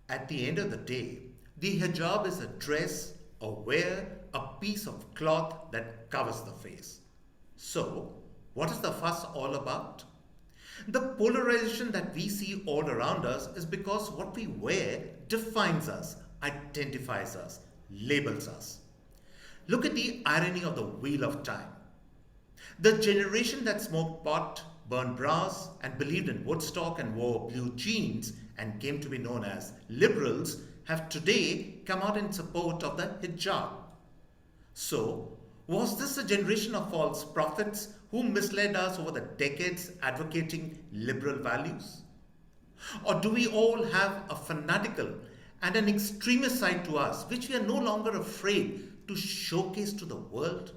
At the end of the day, the hijab is a dress, a wear, a piece of cloth that covers the face. So, what is the fuss all about? The polarization that we see all around us is because what we wear defines us, identifies us, labels us. Look at the irony of the wheel of time. The generation that smoked pot, burned bras, and believed in Woodstock and wore blue jeans and came to be known as liberals have today come out in support of the hijab. So, was this a generation of false prophets who misled us over the decades advocating liberal values? Or do we all have a fanatical and an extremist side to us which we are no longer afraid to showcase to the world?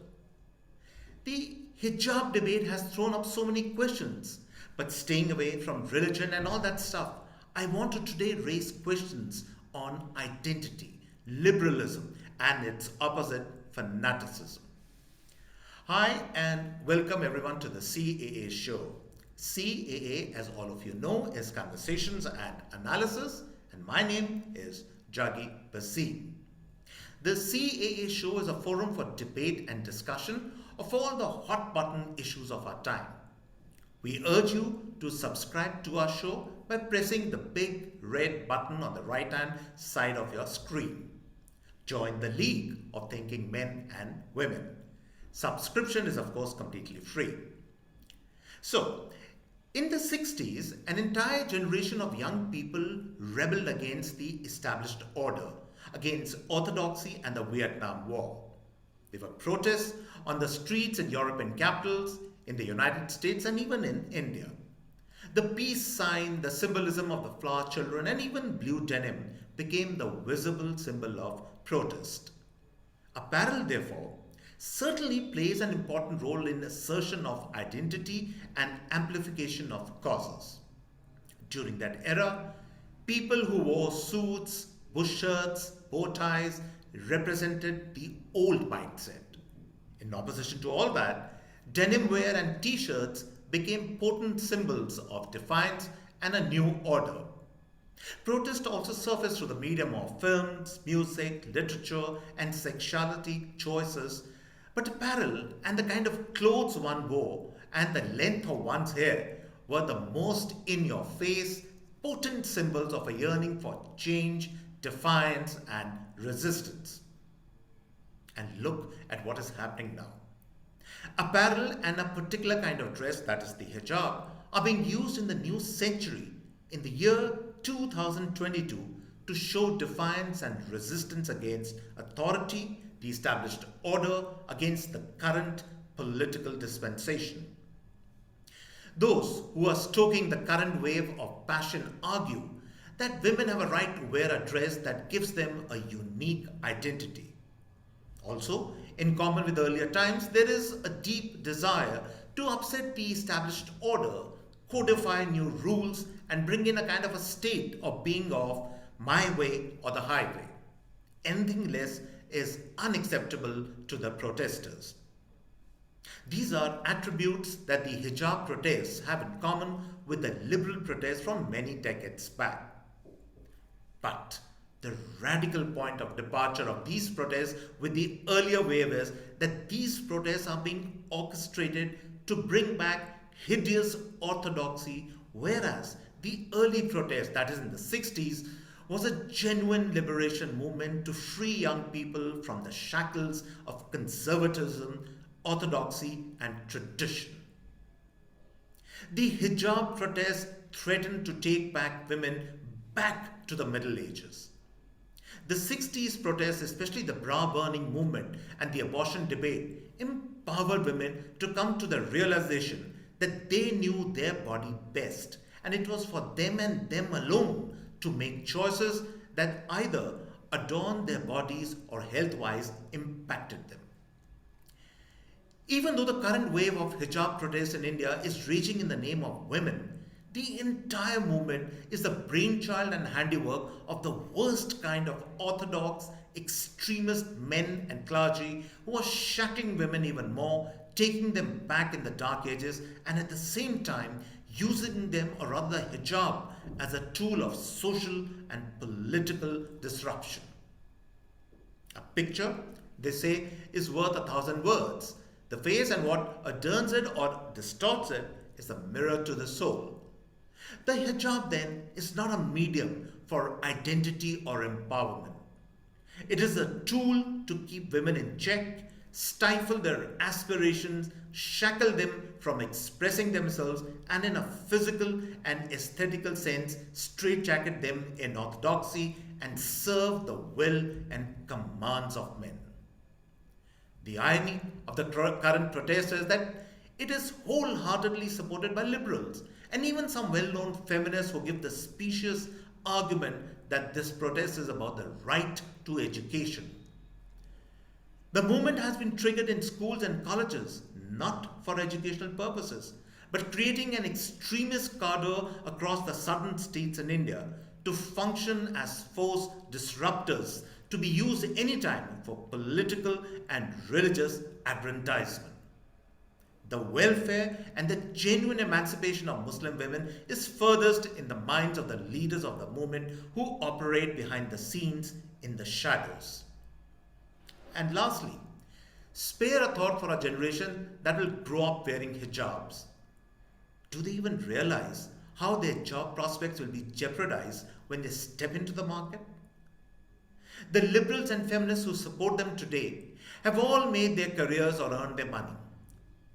The hijab debate has thrown up so many questions, but staying away from religion and all that stuff, I want to today raise questions on identity, liberalism, and its opposite, fanaticism. Hi, and welcome everyone to the CAA show. CAA, as all of you know, is Conversations and Analysis, and my name is Juggi Bhasin. The CAA show is a forum for debate and discussion of all the hot button issues of our time. We urge you to subscribe to our show by pressing the big red button on the right hand side of your screen. Join the League of Thinking Men and Women. Subscription is, of course, completely free. So, in the 60s, an entire generation of young people rebelled against the established order, against orthodoxy and the Vietnam War. There were protests on the streets in European capitals, in the United States, and even in India. The peace sign, the symbolism of the flower children, and even blue denim became the visible symbol of protest. Apparel, therefore, certainly plays an important role in assertion of identity and amplification of causes. During that era, people who wore suits, bush shirts, bow ties represented the old mindset. In opposition to all that, denim wear and t-shirts became potent symbols of defiance and a new order. Protest also surfaced through the medium of films, music, literature, and sexuality choices, but apparel and the kind of clothes one wore and the length of one's hair were the most in your face, potent symbols of a yearning for change, defiance, and resistance. And look at what is happening now. Apparel and a particular kind of dress, that is the hijab, are being used in the new century, in the year 2022, to show defiance and resistance against authority, the established order, against the current political dispensation. Those who are stoking the current wave of passion argue that women have a right to wear a dress that gives them a unique identity. Also, in common with earlier times, there is a deep desire to upset the established order, codify new rules, and bring in a kind of a state of being of my way or the highway. Anything less is unacceptable to the protesters. These are attributes that the hijab protests have in common with the liberal protests from many decades back. But the radical point of departure of these protests with the earlier wave is that these protests are being orchestrated to bring back hideous orthodoxy, whereas the early protest, that is in the 60s, was a genuine liberation movement to free young people from the shackles of conservatism, orthodoxy, and tradition. The hijab protest threatened to take back women back to the Middle Ages. The 60s protests, especially the bra burning movement and the abortion debate, empowered women to come to the realization that they knew their body best, and it was for them and them alone to make choices that either adorned their bodies or health-wise impacted them. Even though the current wave of hijab protests in India is raging in the name of women, the entire movement is the brainchild and handiwork of the worst kind of orthodox, extremist men and clergy who are shackling women even more, taking them back in the dark ages, and at the same time using them, or rather hijab, as a tool of social and political disruption. A picture, they say, is worth 1,000 words. The face and what adorns it or distorts it is a mirror to the soul. The hijab then is not a medium for identity or empowerment. It is a tool to keep women in check, stifle their aspirations, shackle them from expressing themselves, and in a physical and aesthetical sense, straitjacket them in orthodoxy and serve the will and commands of men. The irony of the current protest is that it is wholeheartedly supported by liberals and even some well-known feminists who give the specious argument that this protest is about the right to education. The movement has been triggered in schools and colleges, not for educational purposes, but creating an extremist cadre across the southern states in India to function as force disruptors to be used anytime for political and religious aggrandizement. The welfare and the genuine emancipation of Muslim women is furthest in the minds of the leaders of the movement who operate behind the scenes in the shadows. And lastly, spare a thought for a generation that will grow up wearing hijabs. Do they even realize how their job prospects will be jeopardized when they step into the market? The liberals and feminists who support them today have all made their careers or earned their money.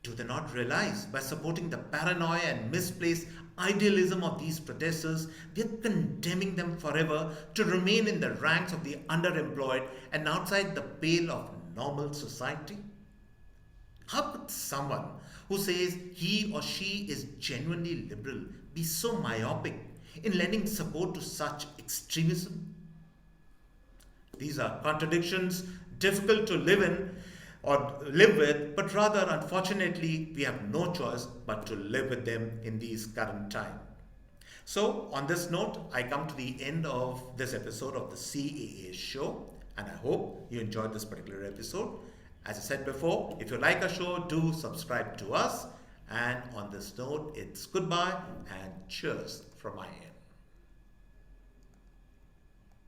Do they not realize by supporting the paranoia and misplaced idealism of these protesters, they are condemning them forever to remain in the ranks of the underemployed and outside the pale of normal society? How could someone who says he or she is genuinely liberal be so myopic in lending support to such extremism? These are contradictions difficult to live in or live with, but rather, unfortunately, we have no choice but to live with them in these current times. So, on this note, I come to the end of this episode of the CAA show, and I hope you enjoyed this particular episode. As I said before, if you like our show, do subscribe to us. And on this note, it's goodbye and cheers from my end.